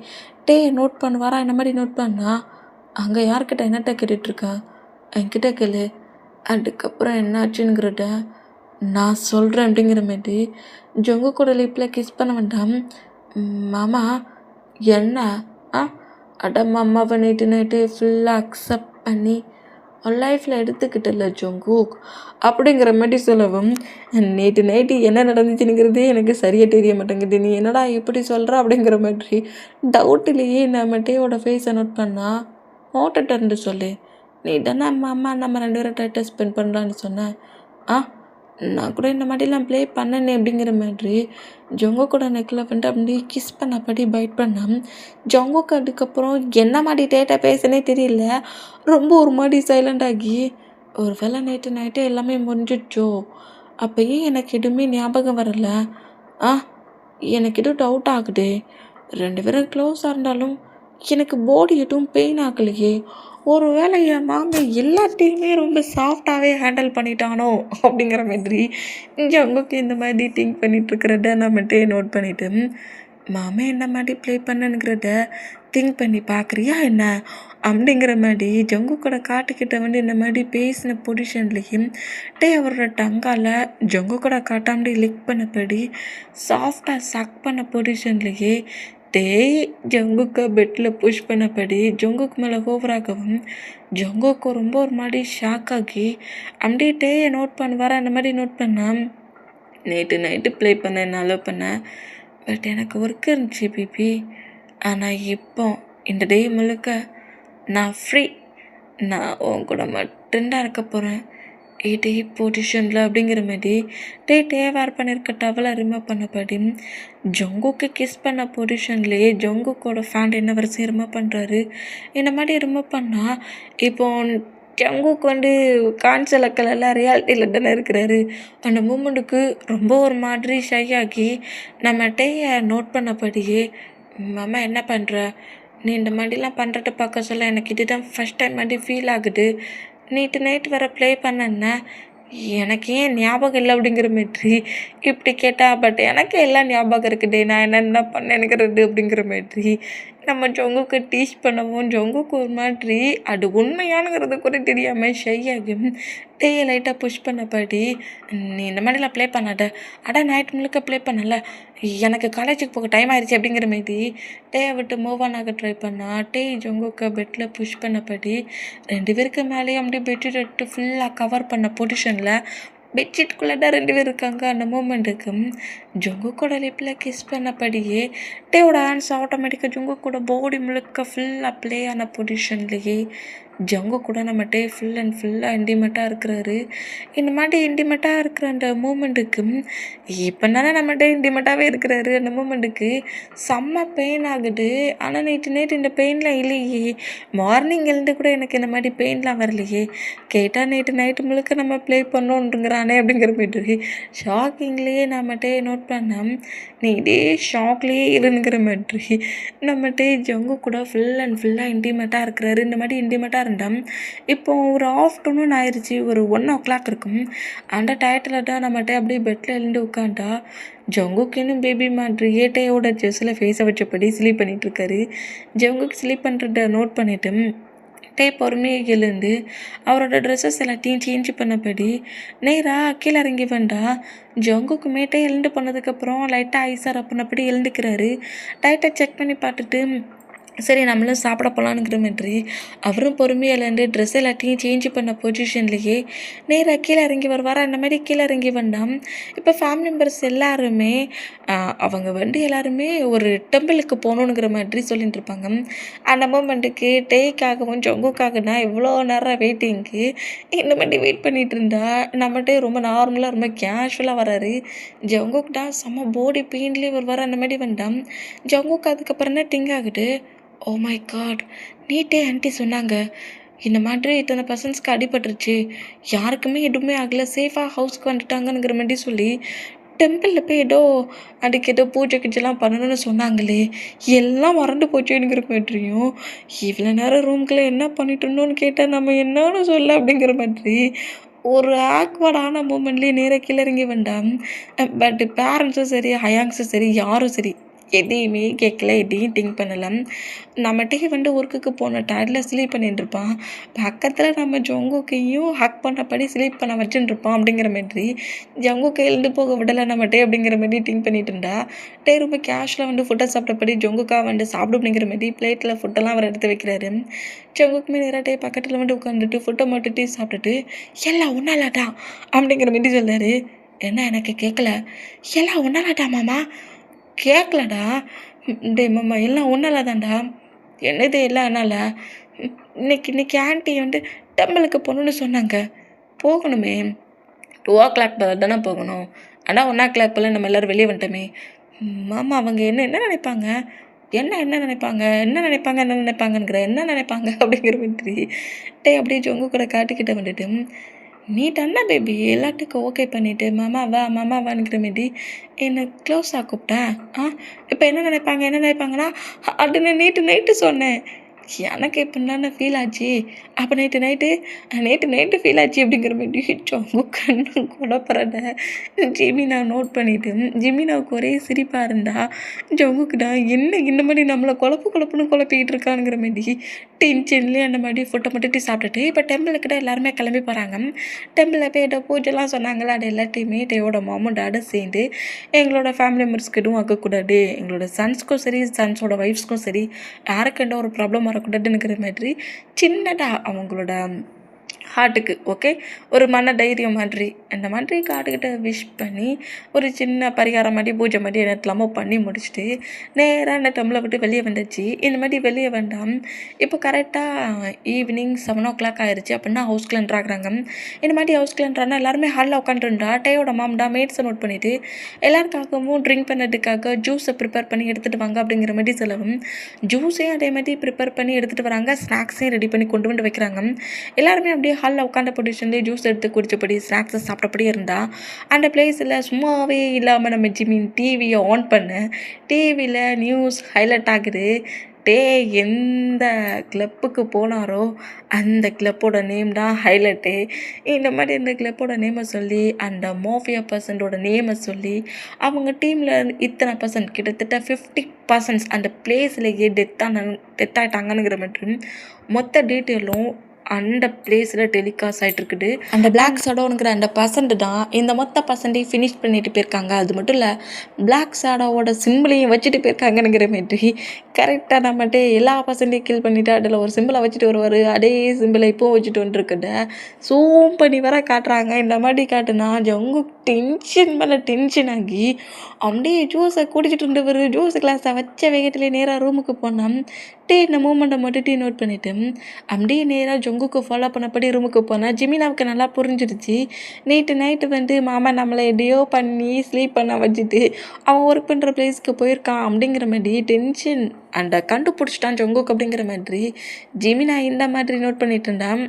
டேயை நோட் பண்ணுவாரா. இந்த மாதிரி நோட் பண்ணால் அங்கே யார்கிட்ட என்னட்ட கேட்டுட்ருக்கா, என்கிட்ட கேளு, அதுக்கப்புறம் என்னாச்சுங்கிறத நான் சொல்கிறேன் அப்படிங்கிற மாதிரி ஜங்குக்கோட லிப்பில் கிஸ் பண்ண வேண்டாம். மாமா என்ன அட மாமாவை நைட்டு ஃபுல்லாக அக்செப்ட் பண்ணி லைஃப்பில் எடுத்துக்கிட்டல ஜங்குக் அப்படிங்கிற மாதிரி சொல்லவும் நேற்று நைட்டு என்ன நடந்துச்சுங்கிறதே எனக்கு சரியாக தெரிய மாட்டேங்குது, நீ என்னடா எப்படி சொல்கிற அப்படிங்கிற மாதிரி டவுட்லேயே நம்ம டேயோட ஃபேஸை நோட் பண்ணால் நோட்டை சொல்லு, நீ தானே அம்மா நம்ம 2 பேரும் டைட்டை ஸ்பெண்ட் பண்ணலான்னு சொன்னேன். நான் கூட இந்த மாதிரிலாம் ப்ளே பண்ணனே அப்படிங்கிற மாதிரி ஜொங்கோ கூட நெக்கில் வந்துட்டு அப்படியே கிஸ் பண்ணபடி பைட் பண்ணேன். ஜொங்கோக்கு அதுக்கப்புறம் என்ன மாதிரி டேட்டா பேசுனே தெரியல. ரொம்ப ஒரு மாதிரி சைலண்ட் ஆகி, ஒரு வேளை நேற்று நைட்டே எல்லாமே முடிஞ்சிடுச்சோ? அப்பயும் எனக்கு எதுவுமே ஞாபகம் வரல. ஆ எனக்கு எதுவும் டவுட் ஆகுது. 2 பேரும் க்ளோஸாக இருந்தாலும் எனக்கு பாடி எதுவும் பெயின் ஆகலையே. ஒரு வேளை என் மாமன் எல்லாத்தையுமே ரொம்ப சாஃப்டாகவே ஹேண்டில் பண்ணிட்டானோ அப்படிங்கிற மாதிரி ஜங்குக்கு இந்த மாதிரி திங்க் பண்ணிகிட்ருக்கிறத நான் மட்டும் நோட் பண்ணிவிட்டு, மாமன் என்ன மாதிரி ப்ளே பண்ணனுங்கிறத திங்க் பண்ணி பார்க்குறியா என்ன அப்படிங்கிற மாதிரி ஜங்குக்கோட காட்டுக்கிட்ட வந்து இந்த மாதிரி பேசின பொசிஷன்லேயும் அவரோட டங்கால் ஜங்குக்கோட காட்டாமடி லிக் பண்ணபடி சாஃப்டாக சக் பண்ண பொசிஷன்லேயே ஜங்குக்கை பெட்டில் புஷ் பண்ணபடி ஜங்குக்கு மேலே ஓவராகவும் ஜங்குக்கு ரொம்ப ஒரு மாதிரி ஷாக் ஆகி அப்படியே டேயை நோட் பண்ணுவார். அந்த மாதிரி நோட் பண்ணேன். நேற்று நைட்டு ப்ளே பண்ணேன், நல்லா பண்ணேன். பட் எனக்கு ஒர்க் இருந்துச்சு பிபி. ஆனால் இப்போ இந்த டே முழுக்க நான் ஃப்ரீ. நான் உன் கூட மட்டும்தான் இருக்க போகிறேன் இதே பொசிஷனில் அப்படிங்கிற மாதிரி வேர் பண்ணியிருக்க டவலை ரிமூவ் பண்ணபடி ஜங்குக்கு கிஸ் பண்ண பொசிஷன்லேயே ஜங்குக்கோட ஃபேண்ட் என்ன வரிசையும் ரிமூவ் பண்ணுறாரு. இந்த மாதிரி ரிமூவ் பண்ணால் இப்போ ஜங்குக்கு வந்து கான்சலக்கெல்லாம் ரியாலிட்டியில் தானே இருக்கிறாரு. அந்த மூமெண்ட்டுக்கு ரொம்ப ஒரு மாதிரி ஷை ஆகி நம்ம டேயை நோட் பண்ணபடியே, மாமா என்ன பண்ணுற, நீ இந்த மாதிரிலாம் பண்ணுறத பார்க்க சொல்ல எனக்கு இதுதான் ஃபஸ்ட் டைம் மாதிரி ஃபீல் ஆகுது. நேற்று நைட்டு வர ப்ளே பண்ணேன்னா எனக்கு ஏன் ஞாபகம் இல்லை அப்படிங்கிற மாதிரி இப்படி கேட்டா. பட் எனக்கு எல்லாம் ஞாபகம் இருக்குதே, நான் என்னென்ன பண்ணேனுங்கிறது அப்படிங்கிற மாதிரி நம்ம ஜங்குக்கு டீச் பண்ணவும் ஜங்குக்கு ஒரு மாதிரி அது உண்மையானுங்கிறது கூட தெரியாமல் ஷை ஆகும் டேயை லைட்டாக புஷ் பண்ணபடி, நீ இந்த மாதிரிலாம் ப்ளே பண்ணாத, நைட் முழுக்க ப்ளே பண்ணல, எனக்கு காலேஜுக்கு போக டைம் ஆயிடுச்சு அப்படிங்கிற மாதிரி டேயை விட்டு மூவ் ஆன் ஆக ட்ரை பண்ணா. ஜங்குக்கு பெட்டில் புஷ் பண்ணபடி 2 பேருக்கு மேலேயும் அப்படியே பெட்ஷீட் எடுத்து ஃபுல்லாக கவர் பண்ண பொசிஷனில் பெட்ஷீட்குள்ளே தான் 2 பேர் இருக்காங்க. அந்த மூமெண்ட்டுக்கு ஜங்குக்கோட லிப்பில் கிஸ் பண்ணபடியே டேவோட ஹேண்ட்ஸ் ஆட்டோமேட்டிக்காக ஜங்குக்கோட பாடி முழுக்க ஃபுல்லாக ப்ளே ஆன பொசிஷன்லேயே ஜங்கு கூட நம்ம ஃபுல் அண்ட் ஃபுல்லாக இன்டிமேட்டாக இருக்கிறாரு. இந்த மாதிரி இன்டிமேட்டாக இருக்கிற அந்த மூமெண்ட்டுக்கு இப்போ தானே நம்ம இன்டிமேட்டாகவே இருக்கிறாரு. அந்த மூமெண்ட்டுக்கு செம்ம பெயின் ஆகுது. ஆனால் நேற்று இந்த பெயின்லாம் இல்லையே. மார்னிங் எழுந்து கூட எனக்கு இந்த மாதிரி பெயின்லாம் வரலையே. கேட்டால் நேற்று நைட்டு முழுக்க நம்ம ப்ளே பண்ணோன்றுங்கிறானே அப்படிங்கிற மாதிரி ஷாக்கிங்லேயே நம்ம நோட் பண்ணோம். நீ இதே ஷாக்லேயே இருங்கிற மாதிரி நம்ம ஜங்கு கூட ஃபுல் அண்ட் ஃபுல்லாக இன்டிமேட்டாக இருக்கிறாரு. இந்த மாதிரி இன்டிமேட்டாக இருந்தால் இப்போ ஒரு ஆஃப்டர்நூன் ஆயிடுச்சு, ஒரு 1 o'clock இருக்கும். அந்த டயத்தில் தான் நம்மகிட்ட அப்படியே பெட்டில் எழுந்து உட்காண்டா ஜங்குக்குன்னு பேபி மாதிரியே டேயோட ட்ரெஸ்ஸில் ஃபேஸை வச்சபடி ஸ்லீப் பண்ணிகிட்ருக்காரு. ஜங்குக்கு ஸ்லீப் பண்ணுறத நோட் பண்ணிவிட்டு பொறுமையாக எழுந்து அவரோட ட்ரெஸ்ஸஸ் எல்லாத்தையும் சேஞ்ச் பண்ணபடி நேராக கீழே இறங்கி வந்தா. ஜங்குக்கு மேட்டே எழுந்து பண்ணதுக்கப்புறம் லைட்டாக ஐஸார் அப்படின்னபடி எழுந்துக்கிறாரு. லைட்டாக செக் பண்ணி பார்த்துட்டு சரி நம்மளும் சாப்பிட போகலான்னுங்கிற மாதிரி அவரும் பொறுமையாக இருந்து ட்ரெஸ் எல்லாத்தையும் சேஞ்ச் பண்ண பொசிஷன்லேயே நேராக கீழே இறங்கி வருவார். அந்த மாதிரி கீழே இறங்கி வந்தால் இப்போ ஃபேமிலி மெம்பர்ஸ் எல்லாருமே அவங்க வந்து எல்லாருமே ஒரு டெம்பிளுக்கு போகணுங்கிற மாதிரி சொல்லிட்டு இருப்பாங்க. அந்த மூமெண்ட்டுக்கு டேக்காகவும் ஜங்குக்காகனா இவ்வளோ நேரம் வெயிட்டிங்க்கு இந்த மாதிரி வெயிட் பண்ணிகிட்டு இருந்தா நம்மகிட்ட ரொம்ப நார்மலாக ரொம்ப கேஷுவலாக வராரு. ஜங்குக்கு தான் செம்ம பாடி பெயின்லேயே வருவார். அந்த மாதிரி வந்தால் ஜங்குக்கு அதுக்கப்புறம் தான் திங்க் ஆகுது, ஓ மை காட், நீட்டே ஆன்ட்டி சொன்னாங்க இந்த மாதிரி இத்தனை பர்சன்ஸ்க்கு அடிபட்டுருச்சு, யாருக்குமே எதுவுமே ஆகலை, சேஃபாக ஹவுஸ்க்கு வந்துட்டாங்கங்கிற மாதிரி சொல்லி டெம்பிளில் போய் அதுக்கு ஏதோ பூஜை கிச்செல்லாம் பண்ணணும்னு சொன்னாங்களே, எல்லாம் மறந்து போச்சுங்கிற மாதிரியும் இவ்வளோ நேரம் ரூம்குள்ளே என்ன பண்ணிட்டு இருந்தோன்னு கேட்டால் நம்ம என்னன்னு சொல்ல அப்படிங்கிற மாதிரி ஒரு ஆக்வர்டான மூமெண்ட்லேயே நேராக கீழே இறங்கி வேண்டாம். பட் பேரண்ட்ஸும் சரி ஹயாங்ஸும் சரி யாரும் சரி எதையுமே கேட்கல, எதையும் திங்க் பண்ணலாம். நம்மகிட்டே வந்து ஒர்க்குக்கு போன டயர்டில் ஸ்லீப் பண்ணிட்டுருப்பான். பக்கத்தில் நம்ம ஜங்குக்கையும் ஹக் பண்ணபடி ஸ்லீப் பண்ண வச்சுட்டுருப்பான். அப்படிங்கிற மாதிரி ஜங்குக்கை எழுந்து போக விடலை நம்மகிட்டே அப்படிங்கிற மாதிரி திங்க் பண்ணிட்டு இருந்தா. ரொம்ப கேஷுவலாக வந்து ஃபுட்டை சாப்பிட்டபடி ஜங்குக்கா வந்து சாப்பிடும் அப்படிங்கிற மாதிரி பிளேட்டில் ஃபுட்டெல்லாம் அவர் எடுத்து வைக்கிறாரு. ஜங்குக்குமே நேராக பக்கத்தில் வந்து உட்காந்துட்டு ஃபுட்டை மட்டுட்டு சாப்பிட்டுட்டு எல்லாம் ஒன்றாலாட்டா அப்படிங்கிற மாதிரி சொல்லார். என்ன எனக்கு கேட்கல, எல்லாம் ஒன்றாலாட்டா மாமா, கேட்கலடா, மாமா எல்லாம் ஒன்றால தான்டா, என்னது எல்லாம் என்னால், இன்னைக்கு ஆண்டி வந்து டெம்பிளுக்கு போகணுன்னு சொன்னாங்க, போகணுமே, 2 o'clock தானே போகணும். ஆனால் 1 o'clock போல் நம்ம எல்லோரும் வெளியே வந்துட்டோமே. மாமா அவங்க என்ன நினைப்பாங்க, என்ன நினைப்பாங்கங்கிற என்ன நினைப்பாங்க அப்படிங்கிற மாதிரி அப்படியே ஜொங்கு கூட காட்டுக்கிட்ட வந்துட்டு நீ தானே பேபி எல்லாத்துக்கும் ஓகே பண்ணிவிட்டு மாமா வாங்கிற மாரி என்னை க்ளோஸாக கூப்பிட்டேன். இப்போ என்ன நினைப்பாங்கன்னா அப்படின்னு நைட்டு சொன்னேன். எனக்கு எப்படின்னா ஃபீல் ஆச்சு. அப்போ நேற்று ஃபீல் ஆச்சு அப்படிங்கிற மாதிரி ஜொங்கு கண்ணு குழப்பறத ஜிமினா நோட் பண்ணிவிட்டு ஜிமினாவுக்கு ஒரே சிரிப்பாக இருந்தா. ஜொங்குக்குடா என்ன இந்த மாதிரி நம்மளை குழப்புன்னு குழப்பிக்கிட்டு இருக்கானுங்கிற மாதிரி டென்ஷன்லேயே அந்த மாதிரி ஃபுட்டை மட்டும் சாப்பிட்டுட்டு இப்போ டெம்பிளுக்கிட்ட எல்லாருமே கிளம்பி போகிறாங்க. டெம்பிளில் போய் ஏதோ பூஜைலாம் சொன்னாங்களே, அது எல்லாத்தையுமே டேயோட மாமும் டாடும் சேர்ந்து எங்களோட ஃபேமிலி மெம்பர்ஸ்க்கு எதுவும் ஆகக்கூடாது, எங்களோட சன்ஸ்க்கும் சரி சன்ஸோட ஒய்ஃப்ஸ்க்கும் சரி யாருக்கு எந்த ஒரு ப்ராப்ளம் வரக்கூடாதுங்கிற மாதிரி சின்னதாக அவங்களோட ஹார்ட்டுக்கு ஓகே ஒரு மன தைரியம் மாதிரி அந்த மாதிரி காட்டுக்கிட்ட விஷ் பண்ணி ஒரு சின்ன பரிகாரம் மாதிரி பூஜை மாதிரி என்னெல்லாமோ பண்ணி முடிச்சுட்டு நேராக அந்த டெம்பிளை விட்டு வெளியே வந்துச்சு. இந்த மாதிரி வெளியே வேண்டாம். இப்போ கரெக்டாக ஈவினிங் 7 o'clock ஆயிடுச்சு. அப்படின்னா ஹவுஸ் கிளெண்டர் ஆகுறாங்க. இந்த மாதிரி ஹவுஸ் கிளெண்டர்னா எல்லாருமே ஹாலில் உட்காந்துருந்தா டேயோட மாம்டா மேட்ஸை நோட் பண்ணிவிட்டு எல்லாருக்காகவும் ட்ரிங்க் பண்ணுறதுக்காக ஜூஸை ப்ரிப்பேர் பண்ணி எடுத்துகிட்டு வாங்க அப்படிங்கிற மாதிரி சொல்லவும் ஜூஸையும் அதே மாதிரி ப்ரிப்பேர் பண்ணி எடுத்துகிட்டு வராங்க. ஸ்நாக்ஸையும் ரெடி பண்ணி கொண்டு வந்து வைக்கிறாங்க. எல்லாருமே அப்படியே ஹாலில் உட்காந்த பொசிஷன்லேயே ஜூஸ் எடுத்து குடிச்சபடி ஸ்நாக்ஸை சாப்பிட்டபடி இருந்தால் அந்த பிளேஸில் சும்மாவே இல்லாமல் நம்ம ஜிமின் டிவியை ஆன் பண்ண டிவியில் நியூஸ் ஹைலைட் ஆகுது. எந்த கிளப்புக்கு போனாரோ அந்த கிளப்போட நேம் தான் ஹைலைட்டு. இந்த மாதிரி இந்த கிளப்போட நேமை சொல்லி அந்த மாஃபியா பர்சன்டோட நேமை சொல்லி அவங்க டீமில் இத்தனை பர்சன்ட் கிட்டத்தட்ட 50% அந்த பிளேஸ்லேயே டெத் ஆகிட்டாங்கங்கிற மற்றும் மொத்த டீட்டெயிலும் அந்த பிளேஸில் டெலிகாஸ்ட் ஆகிட்டுருக்குது. அந்த பிளாக் ஷேடோங்கிற அந்த பர்சன்ட் தான் இந்த மொத்த பர்சன்ட்டையும் ஃபினிஷ் பண்ணிட்டு போயிருக்காங்க. அது மட்டும் இல்லை, பிளாக் ஷேடோவோட சிம்பிளையும் வச்சுட்டு போயிருக்காங்கங்கிற மாதிரி கரெக்டாக நம்மகிட்ட எல்லா பர்சன்ட்டையும் கில் பண்ணிவிட்டு அதில் ஒரு சிம்பிளை வச்சுட்டு வருவார். அதே சிம்பிளை இப்போவும் வச்சுட்டு வந்துருக்குது. சூம் பண்ணி வர காட்டுறாங்க. இந்த மாதிரி காட்டுனா ஜொங்கு டென்ஷன் ஆகி அப்படியே ஜூஸை குடிச்சிட்டு இருந்தவர் ஜூஸ் கிளாஸை வச்ச வேகத்திலே நேராக ரூமுக்கு போனால் இந்த மூமெண்ட்டை மட்டும் நோட் பண்ணிவிட்டு அப்படியே நேராக ஜொங்குக்கு ஃபாலோ பண்ணபடி ரூமுக்கு போனால் ஜிமினாவுக்கு நல்லா புரிஞ்சிடுச்சு. நைட்டு வந்து மாமா நம்மளை எப்படியோ பண்ணி ஸ்லீப் பண்ண வச்சுட்டு அவன் ஒர்க் பண்ணுற பிளேஸ்க்கு போயிருக்கான் அப்படிங்கிற மாதிரி டென்ஷன் அந்த கண்டுபிடிச்சிட்டான் ஜொங்குக்கு அப்படிங்கிற மாதிரி ஜிமினா இந்த மாதிரி நோட் பண்ணிட்டு இருந்தான்.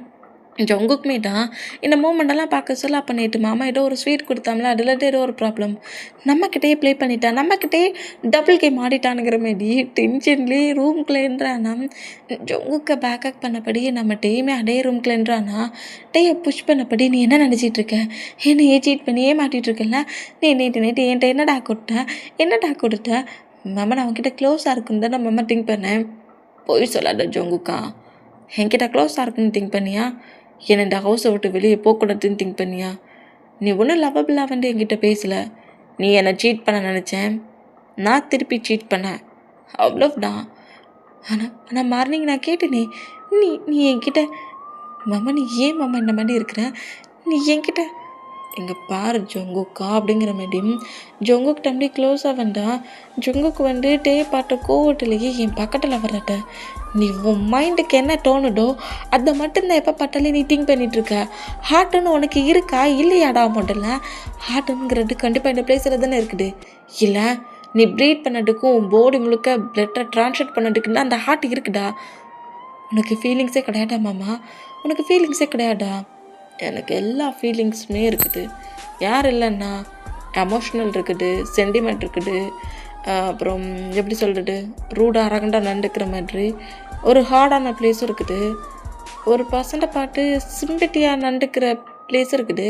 ஜொங்குக்குமே தான் இந்த மூமெண்டெல்லாம் பார்க்க சொல்ல. அப்போ நேற்று மாமா ஏதோ ஒரு ஸ்வீட் கொடுத்தாங்களா, அதில் ஏதோ ஒரு ப்ராப்ளம் நம்மக்கிட்டே ப்ளே பண்ணிட்டான், நம்மக்கிட்டே டபுள் கேம் ஆடிட்டானுங்கிற மாதிரி டென்ஷன்லேயே ரூம்குள்ளேன்றானா. ஜொங்குக்கை பேக்கப் பண்ணபடி நம்ம டேயுமே அதே ரூம்குள்ளேன்றானா. டேயை புஷ் பண்ணபடி நீ என்ன நினச்சிட்டு இருக்க, என்ன சீட் பண்ணி மாட்டிகிட்டு இருக்கல, நீ நேற்று என்கிட்ட என்னடா கொடுத்த மாமா, நான் அவன்கிட்ட க்ளோஸாக இருக்குன்னு தான் நான் மாமா திங்க் பண்ணேன். போய் சொல்லாத ஜொங்குக்கா, என்கிட்ட க்ளோஸாக இருக்குன்னு திங்க் பண்ணியா, என்னை இந்த ஹவுஸை விட்டு வெளியே போகக்கூடாதுன்னு திங்க் பண்ணியா? நீ ஒன்றும் லவ்வபிளாக வந்து என்கிட்ட பேசலை. நீ என்னை சீட் பண்ண நினச்சேன், நான் திருப்பி சீட் பண்ணேன், அவ்வளோதான். ஆனால் மார்னிங் நான் கேட்டேனே, நீ என்கிட்ட மாமா நீ ஏன் மாமா இந்த மாதிரி இருக்கிற, நீ என்கிட்ட இங்கே பாரு ஜொங்குக்கா அப்படிங்கிற மாதிரி ஜொங்குக்கிட்ட அப்படியே க்ளோஸாக வந்தா. ஜொங்குக்கு வந்து டே பாட்ட கோவட்டிலேயே என் பக்கத்தில் வர்றட்ட நீ உன் மைண்டுக்கு என்ன தோணுதோ அதை மட்டும்தான் எப்போ பார்த்தாலே நீ திங்க் பண்ணிகிட்ருக்க. ஹார்ட்டுன்னு உனக்கு இருக்கா இல்லையாடா? முதல்ல ஹார்ட்டுங்கிறது கண்டிப்பாக இந்த பிளேஸில் தானே இருக்குது. இல்லை நீ ப்ரீத் பண்ணதுக்கும் உன் பாடி முழுக்க பிளட்டை ட்ரான்ஸ்ஃபர் பண்ணதுக்குன்னா அந்த ஹார்ட் இருக்குடா. உனக்கு ஃபீலிங்ஸே கிடையாதா மாமா? உனக்கு ஃபீலிங்ஸே கிடையாதா? எனக்கு எல்லா ஃபீலிங்ஸுமே இருக்குது. யார் இல்லைன்னா எமோஷ்னல் இருக்குது, சென்டிமெண்ட் இருக்குது, அப்புறம் எப்படி சொல்கிறது, ரூடாக அரகண்டாக நடந்துக்கிற மாதிரி ஒரு ஹார்டான பிளேஸும் இருக்குது, ஒரு பர்சன்ட்டை பார்த்து சிம்பட்டியாக நடந்துக்கிற பிளேஸும் இருக்குது.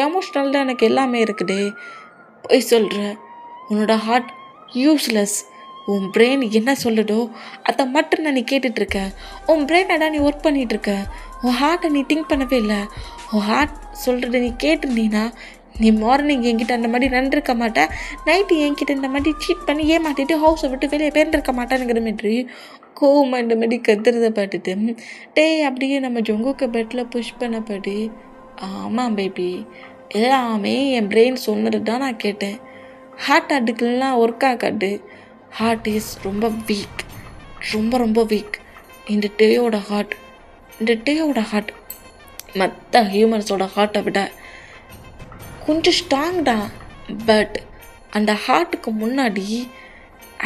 எமோஷ்னல் தான் எனக்கு எல்லாமே இருக்குது. போய் சொல்கிற உன்னோட ஹார்ட் யூஸ்லெஸ். உன் பிரெயின் என்ன சொல்லுதோ அதை மட்டும் நான் நீ கேட்டுட்ருக்க. உன் பிரெயினை நீ ஒர்க் பண்ணிகிட்ருக்க. உன் ஹார்ட்டை நீ திங்க் பண்ணவே இல்லை. உன் ஹார்ட் சொல்கிறத நீ கேட்டிருந்தீன்னா நீ மார்னிங் என்கிட்ட அந்த மாதிரி நடந்திருக்க மாட்டேன், நைட்டு என்கிட்ட இந்த மாதிரி சீட் பண்ணி ஏமாற்றிட்டு ஹவுஸை விட்டு வெளியே பேர்ந்திருக்க மாட்டேனுங்கிற மாதிரி கோவமாக இந்த மாதிரி கத்துறதை பார்த்துட்டு அப்படியே நம்ம ஜொங்குக்கு பெட்டில் புஷ் பண்ணபடி ஆமாம் பேபி, எல்லாமே என் பிரெயின் சொன்னது தான் நான் கேட்டேன். ஹார்ட் அதுக்கெல்லாம் ஒர்க் ஆகாது. ஹார்ட் இஸ் ரொம்ப வீக், ரொம்ப வீக். இந்த டேயோட ஹார்ட் மற்ற ஹியூமன்ஸோட ஹார்ட்டை விட கொஞ்சம் ஸ்ட்ராங்டா. பட் அந்த ஹார்ட்டுக்கு முன்னாடி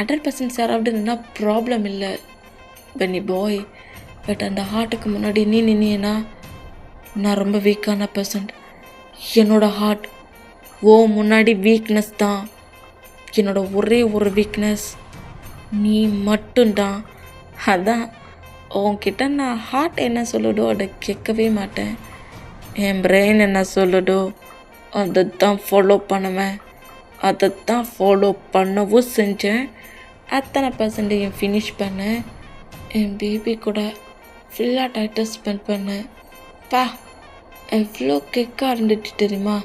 100% யாராவது நின்னா ப்ராப்ளம் இல்லை பென்னி பாய். பட் அந்த ஹார்ட்டுக்கு முன்னாடி நீ நின்னா நான் ரொம்ப வீக்கான பர்சன்ட். என்னோட ஹார்ட் முன்னாடி வீக்னஸ் தான். என்னோட ஒரே ஒரு வீக்னஸ் நீ மட்டும்தான். அதான் உன்கிட்ட நான் ஹார்ட் என்ன சொல்லுதோ அதை கேட்கவே மாட்டேன். என் பிரெயின் என்ன சொல்லுதோ அதை தான் ஃபாலோ பண்ணுவேன். அதை தான் ஃபாலோ பண்ணவும் செஞ்சேன். அத்தனை பர்சன்டேஜ் ஃபினிஷ் பண்ணேன். என் பேபி கூட ஃபுல்லாக டைட்டை ஸ்பெண்ட் பண்ணேன். எவ்வளோ கெக்காக இருந்துட்டு தெரியுமா?